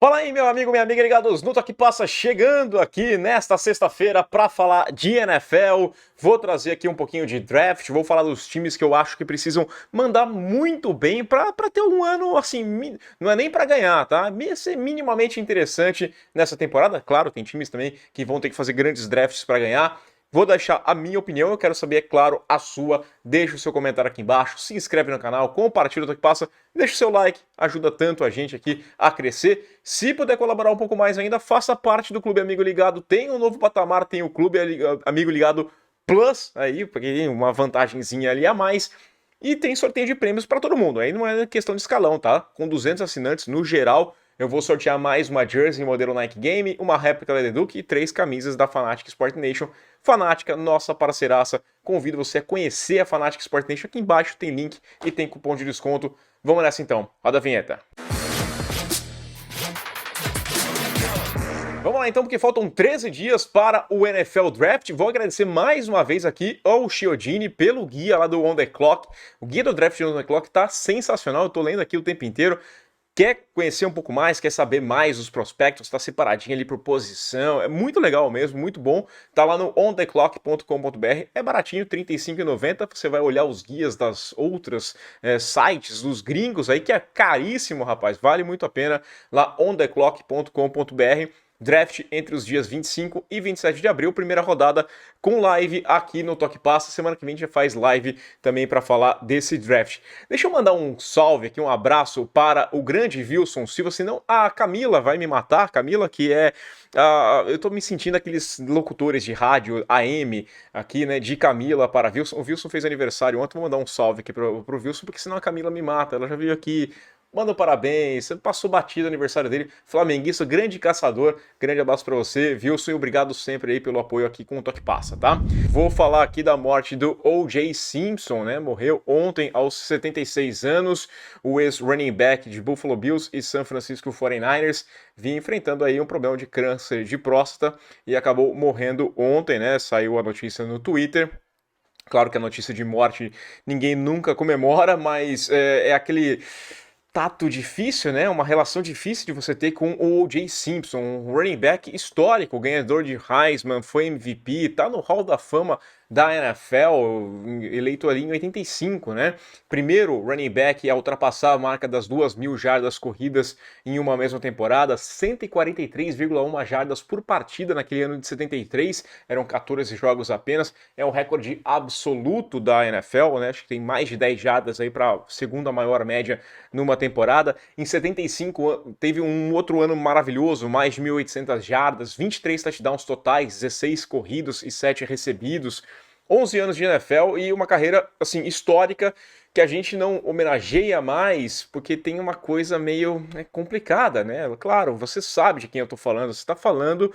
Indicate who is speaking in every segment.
Speaker 1: Fala aí, meu amigo, minha amiga ligados no Toque Passa, chegando aqui nesta sexta-feira para falar de NFL. Vou trazer aqui um pouquinho de draft, vou falar dos times que eu acho que precisam mandar muito bem para ter um ano assim, não é nem para ganhar, tá? Ser minimamente interessante nessa temporada. Claro, tem times também que vão ter que fazer grandes drafts para ganhar. Vou deixar a minha opinião, eu quero saber, é claro, a sua. Deixa o seu comentário aqui embaixo, se inscreve no canal, compartilha o Toque Passa, deixa o seu like, ajuda tanto a gente aqui a crescer. Se puder colaborar um pouco mais ainda, faça parte do Clube Amigo Ligado. Tem um novo patamar, tem o Clube Amigo Ligado Plus aí, porque tem uma vantagenzinha ali a mais. E tem sorteio de prêmios para todo mundo, aí não é questão de escalão, tá? Com 200 assinantes no geral, eu vou sortear mais uma jersey modelo Nike Game, uma réplica da Duke e 3 camisas da Fanatic Sport Nation. Fanática, nossa parceiraça, convido você a conhecer a Fanatic Sport Nation. Aqui embaixo tem link e tem cupom de desconto. Vamos nessa então, roda a vinheta. Vamos lá então, porque faltam 13 dias para o NFL Draft. Vou agradecer mais uma vez aqui ao Chiodini pelo guia lá do On The Clock. O guia do Draft do On The Clock tá sensacional, eu tô lendo aqui o tempo inteiro. Quer conhecer um pouco mais, quer saber mais dos prospectos, tá separadinho ali por posição, é muito legal mesmo, muito bom. Tá lá no ontheclock.com.br, é baratinho, R$ 35,90. Você vai olhar os guias das outras sites, dos gringos aí, que é caríssimo, rapaz, vale muito a pena. Lá ontheclock.com.br. Draft entre os dias 25 e 27 de abril, primeira rodada com live aqui no Toque Passa. Semana que vem a gente já faz live também para falar desse draft. Deixa eu mandar um salve aqui, um abraço para o grande Wilson. Se você não... A Camila vai me matar, Camila que é... eu tô me sentindo aqueles locutores de rádio AM aqui, né, de Camila para Wilson. O Wilson fez aniversário ontem, vou mandar um salve aqui pro Wilson, porque senão a Camila me mata. Ela já veio aqui... Manda um parabéns, você passou batido o aniversário dele. Flamenguista, grande caçador, grande abraço pra você, Wilson, e obrigado sempre aí pelo apoio aqui com o Toque Passa, tá? Vou falar aqui da morte do O.J. Simpson, né? Morreu ontem aos 76 anos, o ex-running back de Buffalo Bills e San Francisco 49ers, vinha enfrentando aí um problema de câncer de próstata e acabou morrendo ontem, né? Saiu a notícia no Twitter. Claro que a notícia de morte ninguém nunca comemora, mas é aquele tato difícil, né? Uma relação difícil de você ter com o O.J. Simpson, um running back histórico, ganhador de Heisman, foi MVP, tá no Hall da Fama da NFL, eleito ali em 85, né? Primeiro running back a ultrapassar a marca das 2.000 jardas corridas em uma mesma temporada, 143,1 jardas por partida naquele ano de 73, eram 14 jogos apenas, é um recorde absoluto da NFL, né? Acho que tem mais de 10 jardas aí para segunda maior média numa temporada. Em 75 teve um outro ano maravilhoso, mais de 1.800 jardas, 23 touchdowns totais, 16 corridos e 7 recebidos. 11 anos de NFL e uma carreira assim histórica que a gente não homenageia mais porque tem uma coisa meio complicada, né? Claro, você sabe de quem eu tô falando, você está falando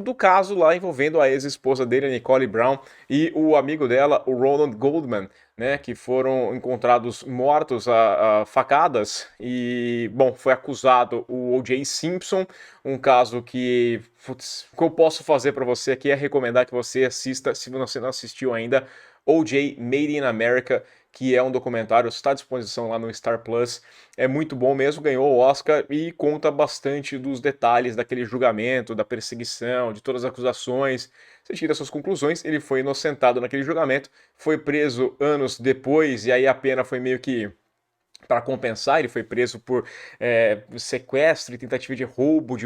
Speaker 1: do caso lá envolvendo a ex-esposa dele, a Nicole Brown, e o amigo dela, o Ronald Goldman, né, que foram encontrados mortos a facadas e, bom, foi acusado o O.J. Simpson, um caso que, putz, o que eu posso fazer para você aqui é recomendar que você assista, se você não assistiu ainda, O.J. Made in America, que é um documentário, está à disposição lá no Star Plus, é muito bom mesmo, ganhou o Oscar e conta bastante dos detalhes daquele julgamento, da perseguição, de todas as acusações. Você tira suas conclusões, ele foi inocentado naquele julgamento, foi preso anos depois e aí a pena foi meio que para compensar, ele foi preso por sequestro e tentativa de roubo de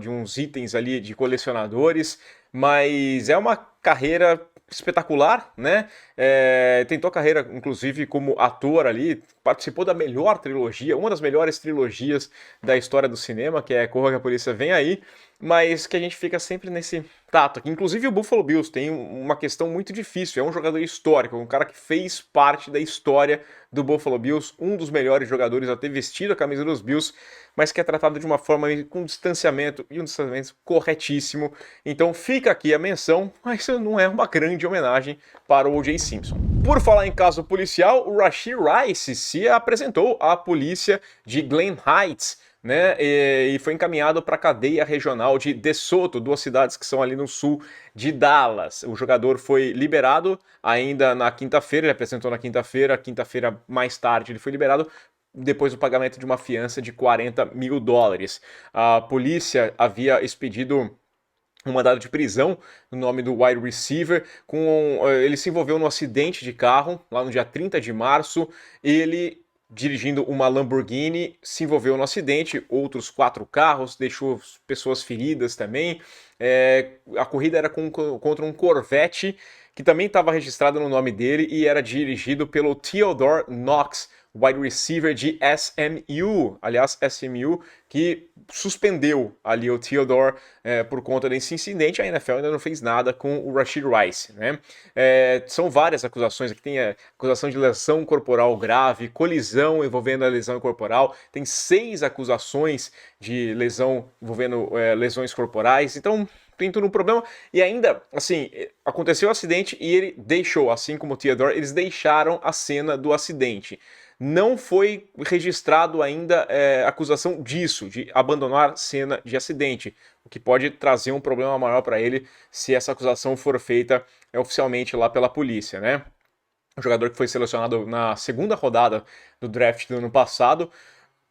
Speaker 1: uns itens ali de colecionadores, mas é uma carreira espetacular, né? Tentou carreira, inclusive, como ator ali, participou da melhor trilogia, uma das melhores trilogias da história do cinema, que é Corra que a Polícia Vem Aí, mas que a gente fica sempre nesse tato aqui. Inclusive o Buffalo Bills tem uma questão muito difícil, é um jogador histórico, um cara que fez parte da história do Buffalo Bills, um dos melhores jogadores a ter vestido a camisa dos Bills, mas que é tratado de uma forma com distanciamento, e um distanciamento corretíssimo. Então fica aqui a menção, mas não é uma grande homenagem para o O.J. Simpson. Por falar em caso policial, o Rashee Rice se apresentou à polícia de Glen Heights, né, e foi encaminhado para a cadeia regional de DeSoto, duas cidades que são ali no sul de Dallas. O jogador foi liberado ainda na quinta-feira, ele apresentou na quinta-feira mais tarde ele foi liberado depois do pagamento de uma fiança de $40 mil. A polícia havia expedido um mandado de prisão no nome do wide receiver. Ele se envolveu num acidente de carro lá no dia 30 de março. Ele, dirigindo uma Lamborghini, se envolveu no acidente. Outros 4 carros, deixou pessoas feridas também. A corrida era contra um Corvette que também estava registrado no nome dele e era dirigido pelo Theodore Knox, wide receiver de SMU. Aliás, SMU que suspendeu ali o Theodore por conta desse incidente. A NFL ainda não fez nada com o Rashee Rice, né? São várias acusações aqui. Tem acusação de lesão corporal grave, colisão envolvendo a lesão corporal. Tem 6 acusações de lesão envolvendo lesões corporais. Então tem tudo um problema. E ainda, assim, aconteceu o acidente e ele deixou, assim como o Theodore, eles deixaram a cena do acidente. Não foi registrado ainda acusação disso, de abandonar cena de acidente, o que pode trazer um problema maior para ele se essa acusação for feita oficialmente lá pela polícia, né? O jogador que foi selecionado na segunda rodada do draft do ano passado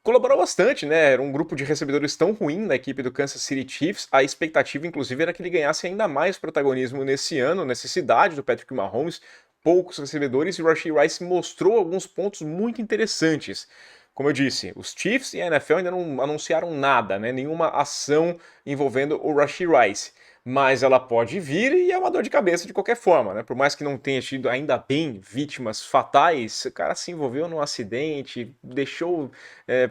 Speaker 1: colaborou bastante, né? Era um grupo de recebedores tão ruim na equipe do Kansas City Chiefs. A expectativa, inclusive, era que ele ganhasse ainda mais protagonismo nesse ano, necessidade do Patrick Mahomes, poucos recebedores, e o Rashee Rice mostrou alguns pontos muito interessantes. Como eu disse, os Chiefs e a NFL ainda não anunciaram nada, né? Nenhuma ação envolvendo o Rashee Rice. Mas ela pode vir e é uma dor de cabeça de qualquer forma, né? Por mais que não tenha tido ainda bem vítimas fatais, o cara se envolveu num acidente, deixou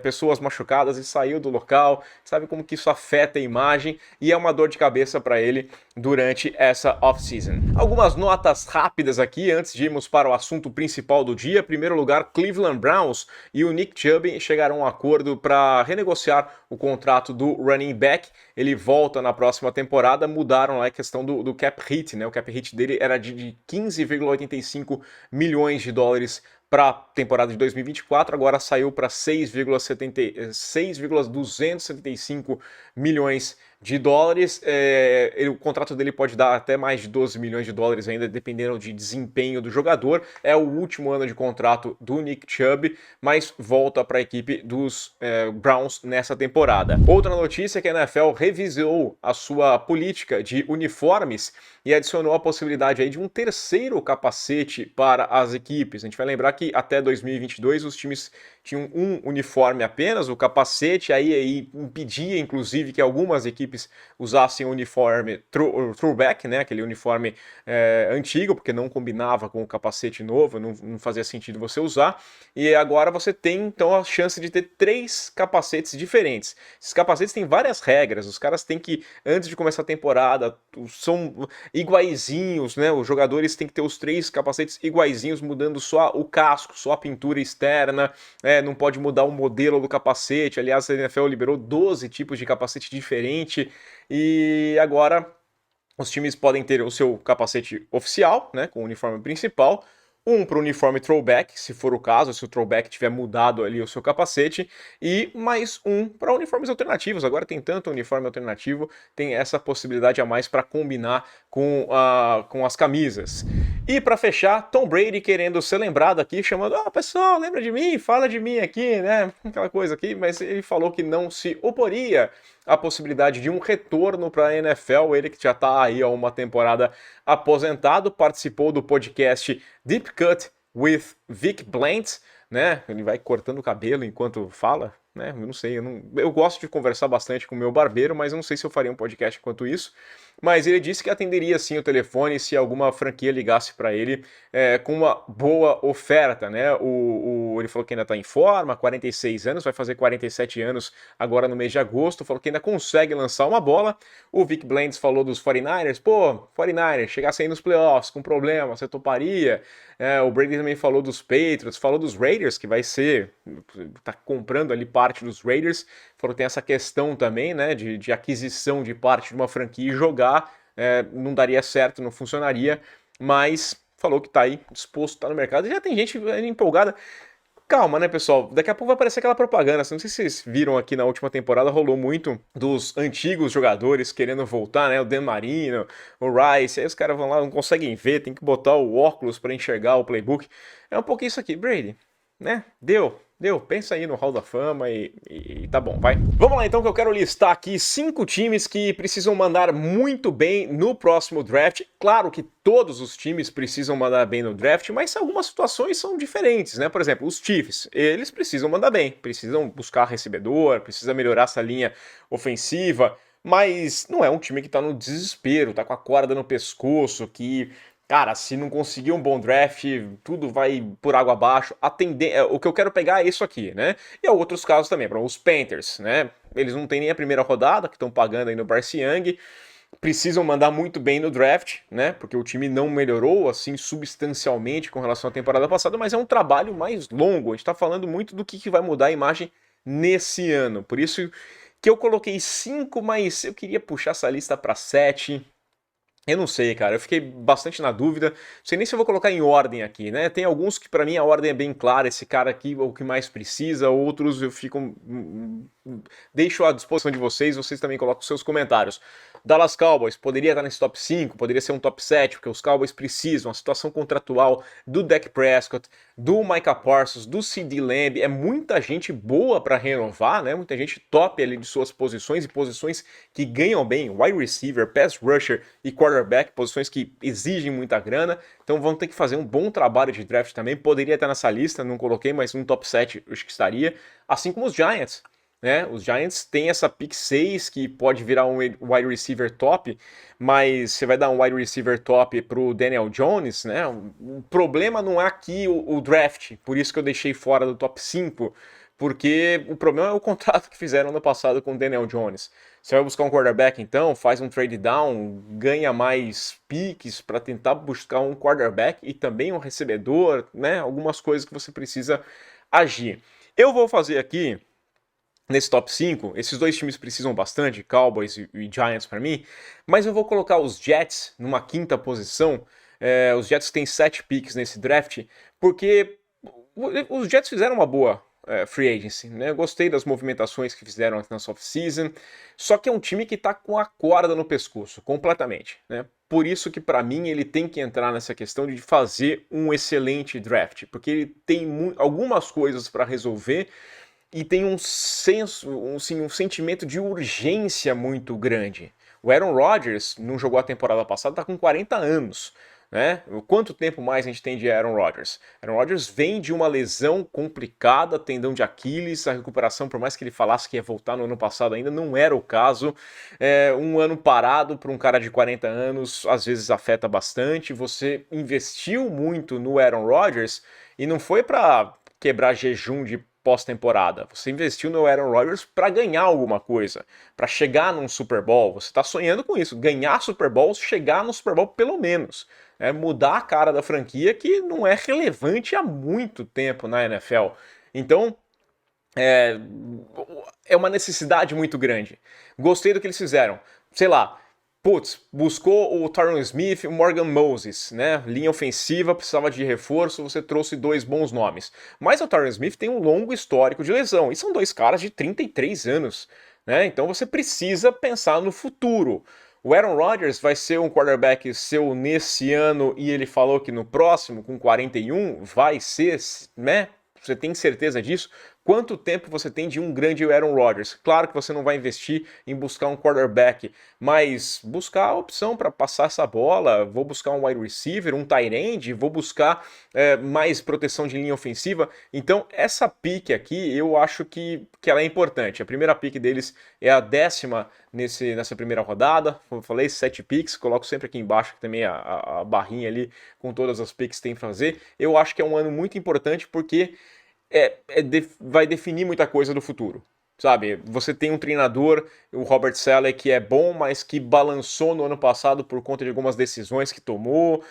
Speaker 1: pessoas machucadas e saiu do local. Sabe como que isso afeta a imagem e é uma dor de cabeça para ele durante essa off-season. Algumas notas rápidas aqui antes de irmos para o assunto principal do dia. Em primeiro lugar, Cleveland Browns e o Nick Chubb chegaram a um acordo para renegociar o contrato do running back. Ele volta na próxima temporada. Mudaram lá a questão do cap hit, né? O cap hit dele era de 15,85 milhões de dólares para a temporada de 2024, agora saiu para 6,275 milhões de dólares. O contrato dele pode dar até mais de 12 milhões de dólares ainda, dependendo de desempenho do jogador. É o último ano de contrato do Nick Chubb, mas volta para a equipe dos Browns nessa temporada. Outra notícia é que a NFL revisou a sua política de uniformes e adicionou a possibilidade aí de um terceiro capacete para as equipes. A gente vai lembrar que até 2022 os times tinham um uniforme apenas, o capacete, aí impedia inclusive que algumas equipes usassem o uniforme throwback, né, aquele uniforme antigo, porque não combinava com o capacete novo, não fazia sentido você usar, e agora você tem então a chance de ter 3 capacetes diferentes. Esses capacetes têm várias regras, os caras têm que, antes de começar a temporada, são iguaizinhos, né, os jogadores têm que ter os 3 capacetes iguaizinhos, mudando só o casco, só a pintura externa, não pode mudar o modelo do capacete. Aliás, a NFL liberou 12 tipos de capacete diferente e agora os times podem ter o seu capacete oficial, né, com o uniforme principal, um para o uniforme throwback, se for o caso, se o throwback tiver mudado ali o seu capacete, e mais um para uniformes alternativos. Agora tem tanto uniforme alternativo, tem essa possibilidade a mais para combinar com as camisas. E para fechar, Tom Brady querendo ser lembrado aqui, chamando, pessoal, lembra de mim, fala de mim aqui, né, aquela coisa aqui, mas ele falou que não se oporia à possibilidade de um retorno para a NFL, ele que já está aí há uma temporada aposentado, participou do podcast Deep Cut with Vic Blant, né, ele vai cortando o cabelo enquanto fala, né, eu não sei, eu gosto de conversar bastante com o meu barbeiro, mas eu não sei se eu faria um podcast enquanto isso. Mas ele disse que atenderia sim o telefone se alguma franquia ligasse para ele com uma boa oferta, né? Ele falou que ainda está em forma, 46 anos, vai fazer 47 anos agora no mês de agosto, falou que ainda consegue lançar uma bola. O Vic Blands falou dos 49ers, 49ers, chegasse aí nos playoffs com problema, você toparia? O Brady também falou dos Patriots, falou dos Raiders, que tá comprando ali parte dos Raiders, falou que tem essa questão também, né, de aquisição de parte de uma franquia e jogar, não daria certo, não funcionaria, mas falou que tá aí disposto, tá no mercado, e já tem gente empolgada. Calma, né, pessoal? Daqui a pouco vai aparecer aquela propaganda. Não sei se vocês viram aqui na última temporada, rolou muito dos antigos jogadores querendo voltar, né? O Dan Marino, o Rice. Aí os caras vão lá, não conseguem ver, tem que botar o óculos para enxergar o playbook. É um pouquinho isso aqui, Brady, né? Deu. Deu, pensa aí no Hall da Fama e tá bom, vai. Vamos lá então, que eu quero listar aqui 5 times que precisam mandar muito bem no próximo draft. Claro que todos os times precisam mandar bem no draft, mas algumas situações são diferentes, né? Por exemplo, os Chiefs, eles precisam mandar bem, precisam buscar recebedor, precisa melhorar essa linha ofensiva, mas não é um time que tá no desespero, tá com a corda no pescoço, que cara, se não conseguir um bom draft, tudo vai por água abaixo. O que eu quero pegar é isso aqui, né? E há outros casos também, para os Panthers, né? Eles não têm nem a primeira rodada, que estão pagando aí no Bryce Young. Precisam mandar muito bem no draft, né? Porque o time não melhorou assim substancialmente com relação à temporada passada, mas é um trabalho mais longo. A gente está falando muito do que vai mudar a imagem nesse ano. Por isso que eu coloquei 5, mas eu queria puxar essa lista para 7. Eu não sei, cara, eu fiquei bastante na dúvida, não sei nem se eu vou colocar em ordem aqui, né? Tem alguns que pra mim a ordem é bem clara, esse cara aqui é o que mais precisa, outros eu fico... deixo à disposição de vocês, vocês também colocam os seus comentários. Dallas Cowboys poderia estar nesse top 5, poderia ser um top 7, porque os Cowboys precisam, a situação contratual do Dak Prescott, do Micah Parsons, do CeeDee Lamb, é muita gente boa pra renovar, né? Muita gente top ali de suas posições e posições que ganham bem, wide receiver, pass rusher e quarterback, posições que exigem muita grana, então vão ter que fazer um bom trabalho de draft também, poderia estar nessa lista, não coloquei, mas um top 7 acho que estaria, assim como os Giants, né? Os Giants têm essa pick 6 que pode virar um wide receiver top, mas você vai dar um wide receiver top pro Daniel Jones, né? O problema não é aqui o draft, por isso que eu deixei fora do top 5, porque o problema é o contrato que fizeram no passado com o Daniel Jones. Você vai buscar um quarterback então, faz um trade down, ganha mais picks para tentar buscar um quarterback e também um recebedor, né? Algumas coisas que você precisa agir. Eu vou fazer aqui nesse top 5, esses dois times precisam bastante, Cowboys e Giants para mim, mas eu vou colocar os Jets numa quinta posição. Os Jets têm 7 picks nesse draft, porque os Jets fizeram uma boa free agency, né? Eu gostei das movimentações que fizeram aqui na off-season, só que é um time que tá com a corda no pescoço, completamente, né? Por isso que para mim ele tem que entrar nessa questão de fazer um excelente draft, porque ele tem algumas coisas para resolver, e tem um senso, um sentimento de urgência muito grande. O Aaron Rodgers não jogou a temporada passada, está com 40 anos. Né? Quanto tempo mais a gente tem de Aaron Rodgers? Aaron Rodgers vem de uma lesão complicada, tendão de Aquiles, a recuperação, por mais que ele falasse que ia voltar no ano passado ainda, não era o caso. Um ano parado para um cara de 40 anos, às vezes afeta bastante. Você investiu muito no Aaron Rodgers e não foi para quebrar jejum de pós-temporada. Você investiu no Aaron Rodgers para ganhar alguma coisa, para chegar num Super Bowl. Você está sonhando com isso, ganhar Super Bowl, chegar no Super Bowl pelo menos. Mudar a cara da franquia que não é relevante há muito tempo na NFL. Então, é uma necessidade muito grande. Gostei do que eles fizeram. Sei lá, buscou o Tyron Smith e o Morgan Moses, né? Linha ofensiva, precisava de reforço, você trouxe 2 bons nomes. Mas o Tyron Smith tem um longo histórico de lesão, e são 2 caras de 33 anos, né? Então você precisa pensar no futuro. O Aaron Rodgers vai ser um quarterback seu nesse ano e ele falou que no próximo, com 41, vai ser, né? Você tem certeza disso? Quanto tempo você tem de um grande Aaron Rodgers? Claro que você não vai investir em buscar um quarterback, mas buscar a opção para passar essa bola, vou buscar um wide receiver, um tight end, vou buscar mais proteção de linha ofensiva. Então essa pick aqui eu acho que ela é importante. A primeira pick deles é a 10ª nessa primeira rodada. Como eu falei, 7 picks, coloco sempre aqui embaixo também a barrinha ali com todas as picks que tem para fazer. Eu acho que é um ano muito importante porque vai definir muita coisa do futuro. Sabe, você tem um treinador, o Robert Saleh, que é bom, mas que balançou no ano passado por conta de algumas decisões que tomou,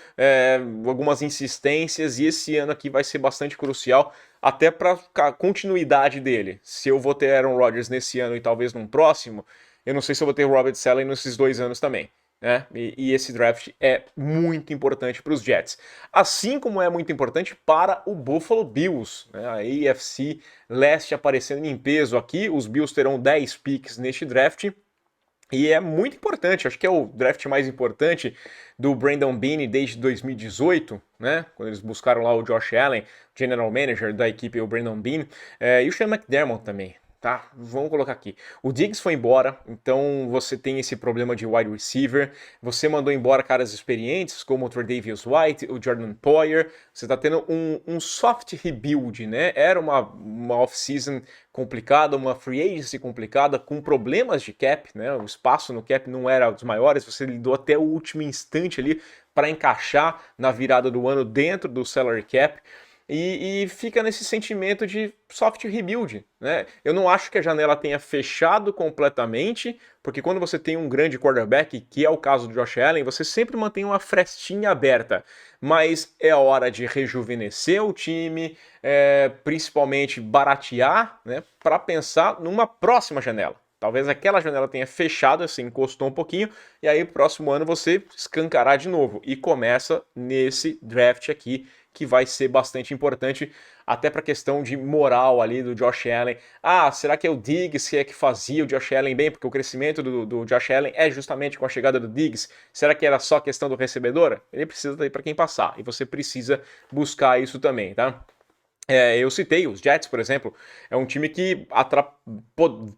Speaker 1: algumas insistências, e esse ano aqui vai ser bastante crucial, até para a continuidade dele. Se eu vou ter Aaron Rodgers nesse ano e talvez num próximo, eu não sei se eu vou ter o Robert Saleh nesses 2 anos também. Né? E esse draft é muito importante para os Jets, assim como é muito importante para o Buffalo Bills, né? A AFC Leste aparecendo em peso aqui. Os Bills terão 10 picks neste draft E é muito importante, acho que é o draft mais importante do Brandon Beane desde 2018, né? Quando eles buscaram lá o Josh Allen, general manager da equipe, o Brandon Beane, e o Sean McDermott também. Tá, vamos colocar aqui. O Diggs foi embora, então você tem esse problema de wide receiver. Você mandou embora caras experientes, como o Tre'Davious White, o Jordan Poyer. Você tá tendo um soft rebuild, né? Era uma off-season complicada, uma free agency complicada, com problemas de cap, né? O espaço no cap não era dos maiores, você lidou até o último instante ali para encaixar na virada do ano dentro do salary cap. E fica nesse sentimento de soft rebuild, né? Eu não acho que a janela tenha fechado completamente, porque quando você tem um grande quarterback, que é o caso do Josh Allen, você sempre mantém uma frestinha aberta. Mas é hora de rejuvenescer o time, principalmente baratear, né? Para pensar numa próxima janela. Talvez aquela janela tenha fechado, assim, encostou um pouquinho, e aí próximo ano você escancarar de novo. E começa nesse draft aqui, que vai ser bastante importante, até para a questão de moral ali do Josh Allen. Ah, será que é o Diggs que é que fazia o Josh Allen bem? Porque o crescimento do Josh Allen é justamente com a chegada do Diggs. Será que era só questão do recebedor? Ele precisa daí para quem passar, e você precisa buscar isso também, tá? Eu citei os Jets, por exemplo, é um time que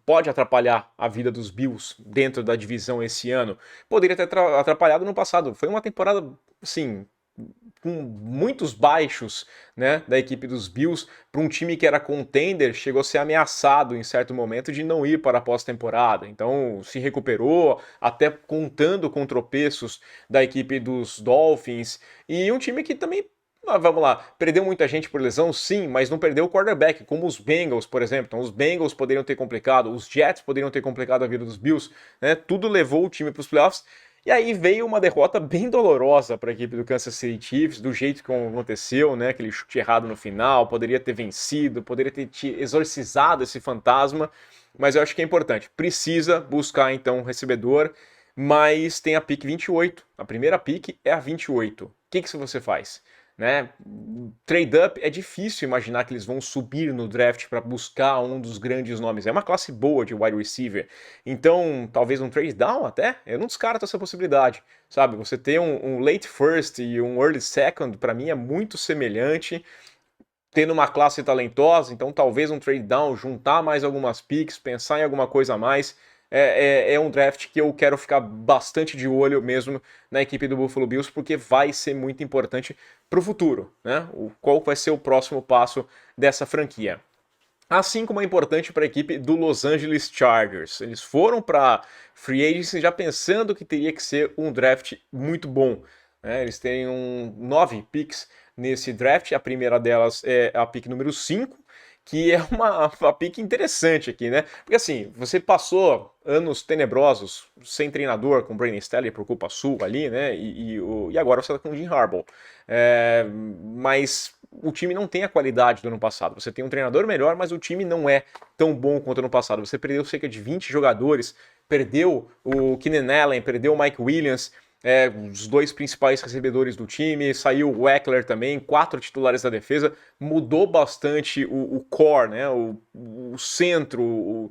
Speaker 1: pode atrapalhar a vida dos Bills dentro da divisão esse ano. Poderia ter atrapalhado no passado. Foi uma temporada, assim, com muitos baixos, né, da equipe dos Bills, para um time que era contender, chegou a ser ameaçado em certo momento de não ir para a pós-temporada. Então se recuperou, até contando com tropeços da equipe dos Dolphins, e um time que também, vamos lá, perdeu muita gente por lesão, sim, mas não perdeu o quarterback, como os Bengals, por exemplo. Então os Bengals poderiam ter complicado, os Jets poderiam ter complicado a vida dos Bills, né? Tudo levou o time para os playoffs. E aí veio uma derrota bem dolorosa para a equipe do Kansas City Chiefs, do jeito que aconteceu, né? Aquele chute errado no final, poderia ter vencido, poderia ter exorcizado esse fantasma, mas eu acho que é importante. Precisa buscar então um recebedor, mas tem a pick 28. A primeira pick é a 28. O que você faz? Né? Trade up é difícil imaginar que eles vão subir no draft para buscar um dos grandes nomes. É uma classe boa de wide receiver. Então, talvez um trade down até, eu não descarto essa possibilidade. Sabe, você ter um late first e um early second, para mim é muito semelhante. Tendo uma classe talentosa, então talvez um trade down, juntar mais algumas picks, pensar em alguma coisa a mais. É um draft que eu quero ficar bastante de olho mesmo na equipe do Buffalo Bills, porque vai ser muito importante para o futuro, né? Qual vai ser o próximo passo dessa franquia. Assim como é importante para a equipe do Los Angeles Chargers. Eles foram para free agency já pensando que teria que ser um draft muito bom. Né? Eles têm 9 picks nesse draft, a primeira delas é a pick número 5, que é uma pick interessante aqui, né? Porque assim, você passou anos tenebrosos sem treinador, com o Brandon Staley por culpa sua ali, né? E agora você tá com o Jim Harbaugh. Mas o time não tem a qualidade do ano passado. Você tem um treinador melhor, mas o time não é tão bom quanto ano passado. Você perdeu cerca de 20 jogadores, perdeu o Keenan Allen, perdeu o Mike Williams, os dois principais recebedores do time, saiu o Eckler também, 4 titulares da defesa, mudou bastante o core, né, o centro,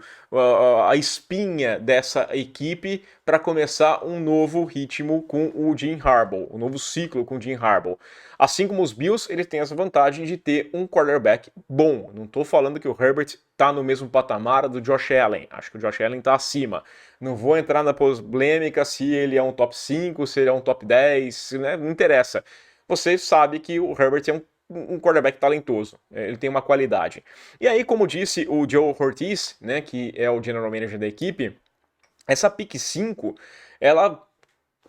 Speaker 1: a espinha dessa equipe para começar um novo ritmo com o Jim Harbaugh, um novo ciclo com o Jim Harbaugh. Assim como os Bills, eles têm essa vantagem de ter um quarterback bom. Não estou falando que o Herbert está no mesmo patamar do Josh Allen, acho que o Josh Allen está acima. Não vou entrar na polêmica se ele é um top 5, se ele é um top 10, né? Não interessa. Você sabe que o Herbert é um quarterback talentoso, ele tem uma qualidade. E aí, como disse o Joe Ortiz, né, que é o general manager da equipe, essa pick 5, ela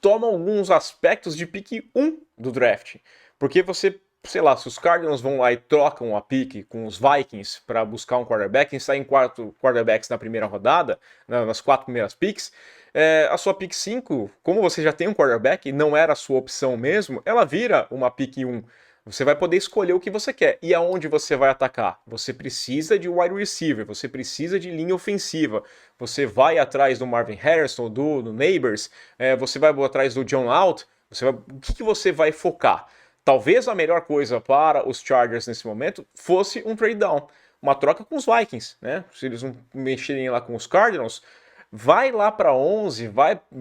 Speaker 1: toma alguns aspectos de pick 1 do draft. Porque você, sei lá, se os Cardinals vão lá e trocam a pick com os Vikings para buscar um quarterback, e saem 4 quarterbacks na primeira rodada, nas 4 primeiras picks, a sua pick 5, como você já tem um quarterback e não era a sua opção mesmo, ela vira uma pick 1. Você vai poder escolher o que você quer. E aonde você vai atacar? Você precisa de wide receiver, você precisa de linha ofensiva. Você vai atrás do Marvin Harrison, do Neighbors, você vai atrás do John Out. O que você vai focar? Talvez a melhor coisa para os Chargers nesse momento fosse um trade down, uma troca com os Vikings, né? Se eles não mexerem lá com os Cardinals, vai lá para 11,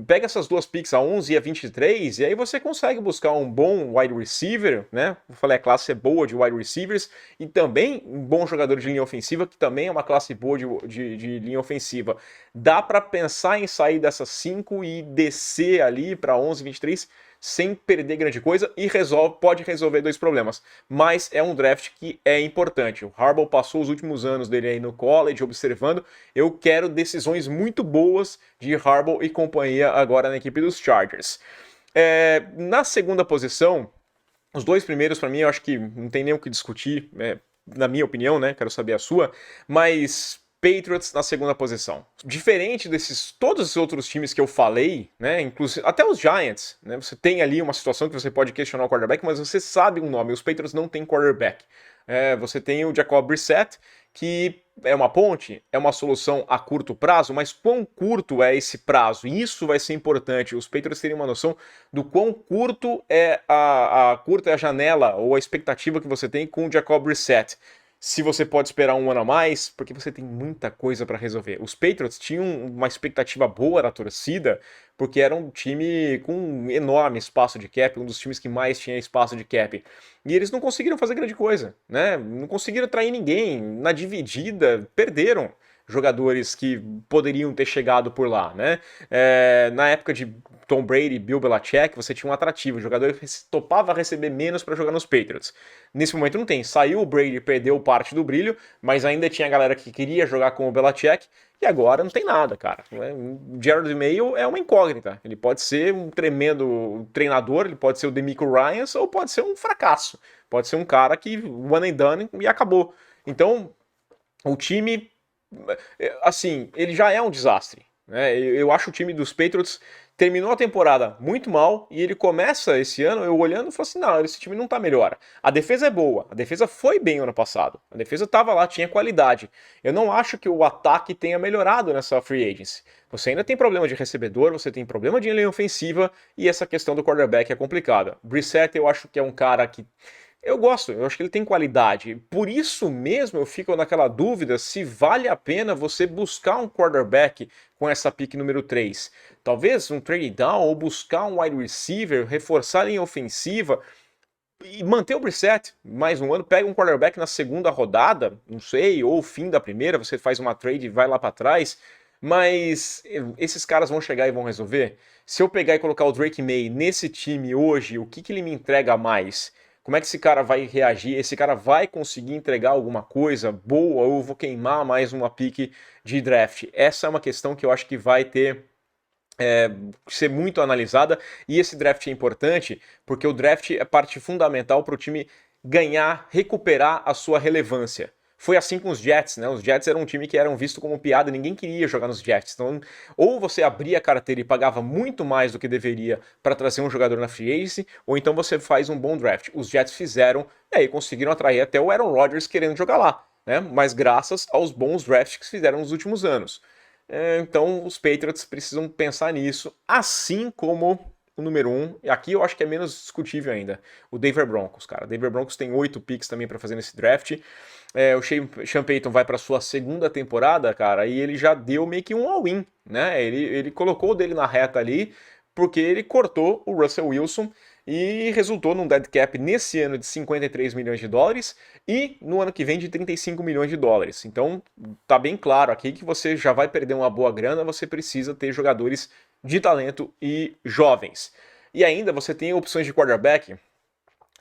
Speaker 1: pega essas duas picks, a 11 e a 23, e aí você consegue buscar um bom wide receiver, né? Eu falei, a classe é boa de wide receivers, e também um bom jogador de linha ofensiva, que também é uma classe boa de linha ofensiva. Dá para pensar em sair dessas 5 e descer ali para 11, 23, sem perder grande coisa, e pode resolver dois problemas. Mas é um draft que é importante. O Harbaugh passou os últimos anos dele aí no college, observando. Eu quero decisões muito boas de Harbaugh e companhia agora na equipe dos Chargers. Na segunda posição, os dois primeiros, para mim, eu acho que não tem nem o que discutir, na minha opinião, né? Quero saber a sua, mas Patriots na segunda posição. Diferente desses todos os outros times que eu falei, né? Inclusive até os Giants, né? Você tem ali uma situação que você pode questionar o quarterback, mas você sabe um nome. Os Patriots não têm quarterback. Você tem o Jacob Brissett, que é uma ponte, é uma solução a curto prazo, mas quão curto é esse prazo? Isso vai ser importante. Os Patriots terem uma noção do quão curto é curta é a janela ou a expectativa que você tem com o Jacob Brissett. Se você pode esperar um ano a mais, porque você tem muita coisa para resolver. Os Patriots tinham uma expectativa boa da torcida, porque era um time com um enorme espaço de cap, um dos times que mais tinha espaço de cap. E eles não conseguiram fazer grande coisa, né? Não conseguiram atrair ninguém. Na dividida, perderam jogadores que poderiam ter chegado por lá, né? Na época de Tom Brady, Bill Belichick, você tinha um atrativo, o jogador topava receber menos para jogar nos Patriots. Nesse momento não tem. Saiu o Brady, perdeu parte do brilho, mas ainda tinha galera que queria jogar com o Belichick, e agora não tem nada, cara. O Jared Mayo é uma incógnita. Ele pode ser um tremendo treinador, ele pode ser o DeMeco Ryans, ou pode ser um fracasso. Pode ser um cara que one and done e acabou. Então, o time, assim, ele já é um desastre, né? Eu acho o time dos Patriots terminou a temporada muito mal e ele começa esse ano, eu olhando e falo assim, não, esse time não tá melhor. A defesa é boa, a defesa foi bem ano passado, a defesa tava lá, tinha qualidade. Eu não acho que o ataque tenha melhorado nessa free agency. Você ainda tem problema de recebedor, você tem problema de linha ofensiva e essa questão do quarterback é complicada. Brissett eu acho que é um cara que eu gosto, eu acho que ele tem qualidade. Por isso mesmo eu fico naquela dúvida se vale a pena você buscar um quarterback com essa pick número 3. Talvez um trade down ou buscar um wide receiver, reforçar a linha ofensiva e manter o Brissett mais um ano. Pega um quarterback na segunda rodada, não sei, ou fim da primeira, você faz uma trade e vai lá para trás. Mas esses caras vão chegar e vão resolver? Se eu pegar e colocar o Drake May nesse time hoje, o que ele me entrega mais? Como é que esse cara vai reagir? Esse cara vai conseguir entregar alguma coisa boa ou eu vou queimar mais uma pique de draft? Essa é uma questão que eu acho que vai ter ser muito analisada, e esse draft é importante porque o draft é parte fundamental para o time ganhar, recuperar a sua relevância. Foi assim com os Jets, né? Os Jets eram um time que eram visto como piada, ninguém queria jogar nos Jets. Então, ou você abria a carteira e pagava muito mais do que deveria para trazer um jogador na free agency, ou então você faz um bom draft. Os Jets fizeram, e aí conseguiram atrair até o Aaron Rodgers querendo jogar lá, né? Mas graças aos bons drafts que fizeram nos últimos anos. Então, os Patriots precisam pensar nisso, assim como o número 1, e aqui eu acho que é menos discutível ainda, o Denver Broncos, cara. O Denver Broncos tem 8 picks também para fazer nesse draft. O Sean Payton vai para sua segunda temporada, cara, e ele já deu meio que um all-in, né? Ele colocou o dele na reta ali, porque ele cortou o Russell Wilson e resultou num dead cap nesse ano de 53 milhões de dólares e no ano que vem de 35 milhões de dólares. Então tá bem claro aqui que você já vai perder uma boa grana, você precisa ter jogadores de talento e jovens. E ainda você tem opções de quarterback,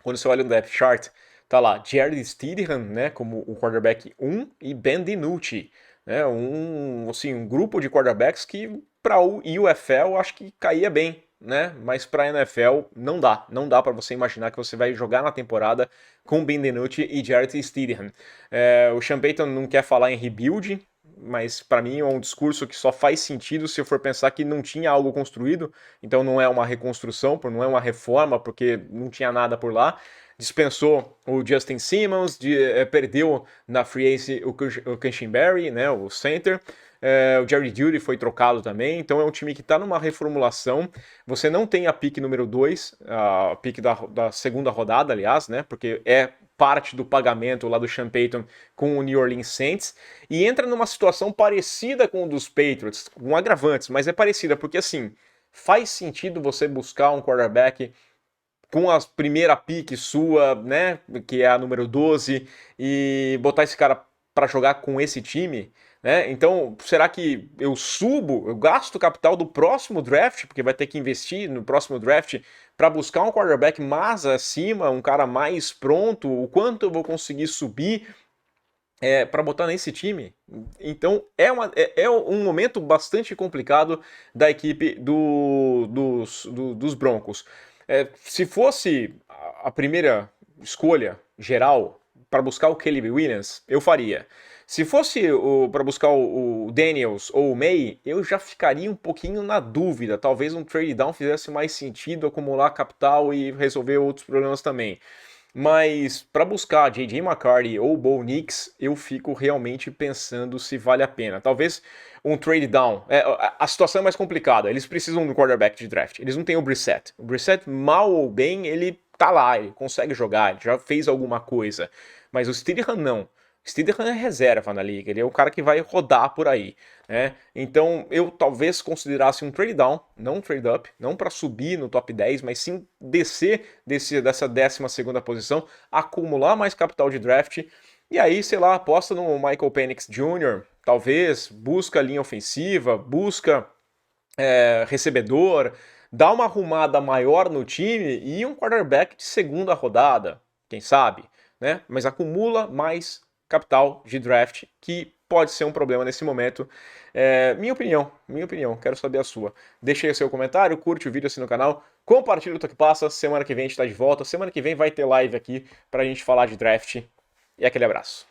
Speaker 1: quando você olha no depth chart, tá lá Jared Stidham, né, como o quarterback 1 e Ben DiNucci, né, um grupo de quarterbacks que para o UFL acho que caía bem, né? Mas para a NFL não dá para você imaginar que você vai jogar na temporada com Ben DiNucci e Jarrett Stidham. O Sean Payton não quer falar em rebuild, mas para mim é um discurso que só faz sentido se eu for pensar que não tinha algo construído, então não é uma reconstrução, não é uma reforma, porque não tinha nada por lá. Dispensou o Justin Simmons, perdeu na free agency o Cushenberry, né, o center. O Jerry Jeudy foi trocado também, então é um time que está numa reformulação. Você não tem a pick número 2, a pick da segunda rodada, aliás, né? Porque parte do pagamento lá do Sean Payton com o New Orleans Saints e entra numa situação parecida com o dos Patriots, com agravantes, mas é parecida porque assim, faz sentido você buscar um quarterback com a primeira pick sua, né, que é a número 12, e botar esse cara para jogar com esse time, né? Então, será que eu gasto o capital do próximo draft, porque vai ter que investir no próximo draft para buscar um quarterback mais acima, um cara mais pronto, o quanto eu vou conseguir subir para botar nesse time? Então é um momento bastante complicado da equipe dos Broncos. Se fosse a primeira escolha geral para buscar o Caleb Williams, eu faria. Se fosse para buscar o Daniels ou o May, eu já ficaria um pouquinho na dúvida. Talvez um trade down fizesse mais sentido, acumular capital e resolver outros problemas também. Mas para buscar J.J. McCarthy ou Bo Nix, eu fico realmente pensando se vale a pena. Talvez um trade down. A situação é mais complicada. Eles precisam de um quarterback de draft. Eles não têm o Brissett. O Brissett, mal ou bem, ele tá lá, ele consegue jogar, ele já fez alguma coisa. Mas o Stidham não. Stidham é reserva na liga, ele é o cara que vai rodar por aí, né? Então eu talvez considerasse um trade down, não um trade up, não para subir no top 10, mas sim descer dessa 12ª posição, acumular mais capital de draft, e aí, sei lá, aposta no Michael Penix Jr., talvez, busca linha ofensiva, busca recebedor, dá uma arrumada maior no time e um quarterback de segunda rodada, quem sabe, né? Mas acumula mais capital de draft, que pode ser um problema nesse momento. Minha opinião, quero saber a sua. Deixa aí o seu comentário, curte o vídeo assim no canal, compartilha o que passa, semana que vem a gente tá de volta, semana que vem vai ter live aqui pra gente falar de draft, e aquele abraço.